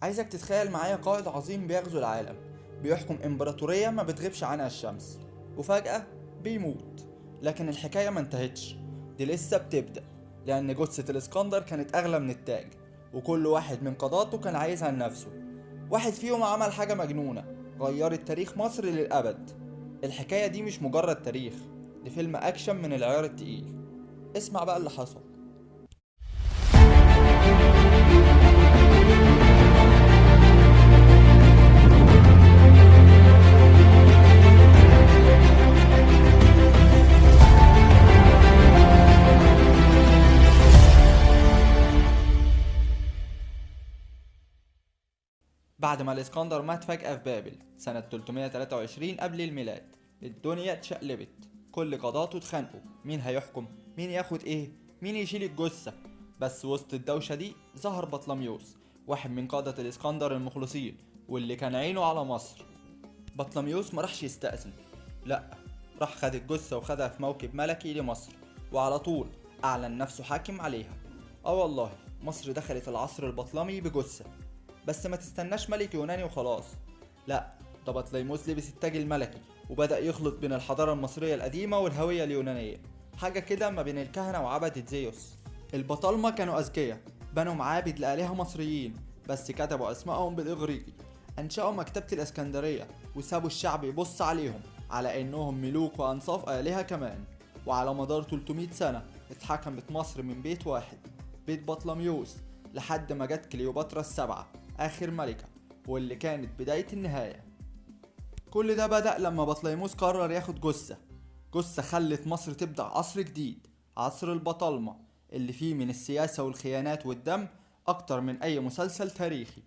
عايزك تتخيل معايا قائد عظيم بيغزو العالم، بيحكم امبراطورية ما بتغيبش عنها الشمس، وفجأة بيموت. لكن الحكاية ما انتهتش، دي لسه بتبدأ. لأن جثة الإسكندر كانت أغلى من التاج، وكل واحد من قاداته كان عايزها لنفسه. واحد فيهم عمل حاجة مجنونة غيرت تاريخ مصر للأبد. الحكاية دي مش مجرد تاريخ، دي فيلم أكشن من العيار التقيل. اسمع بقى اللي حصل. بعد ما الإسكندر مات فجأة في بابل سنة 323 قبل الميلاد، الدنيا اتشقلبت. كل قضاته اتخانقوا، مين هيحكم، مين ياخد ايه، مين يشيل الجثة. بس وسط الدوشة دي ظهر بطلميوس، واحد من قادة الإسكندر المخلصين واللي كان عينه على مصر. بطلميوس ما راحش يستأذن، لأ، راح خد الجثة وخدها في موكب ملكي لمصر، وعلى طول أعلن نفسه حاكم عليها. والله مصر دخلت العصر البطلمي بجثة. بس ما تستناش ملك يوناني وخلاص، لا، ده بطليموس لبس التاج الملكي وبدأ يخلط بين الحضارة المصرية القديمة والهوية اليونانية، حاجة كده ما بين الكهنة وعبدة زيوس. البطالمة كانوا أذكياء، بنوا معابد لآلهة مصريين بس كتبوا أسمائهم بالإغريقي. أنشأوا مكتبة الإسكندرية وسابوا الشعب يبص عليهم على إنهم ملوك وأنصاف آلهة كمان. وعلى مدار 300 سنة اتحكمت مصر من بيت واحد، بيت بطلميوس، لحد ما جت كليوباترا السبعة آخر ملكة، واللي كانت بداية النهاية. كل ده بدأ لما بطليموس قرر ياخد جثة خلت مصر تبدأ عصر جديد، عصر البطالمة، اللي فيه من السياسة والخيانات والدم أكتر من أي مسلسل تاريخي.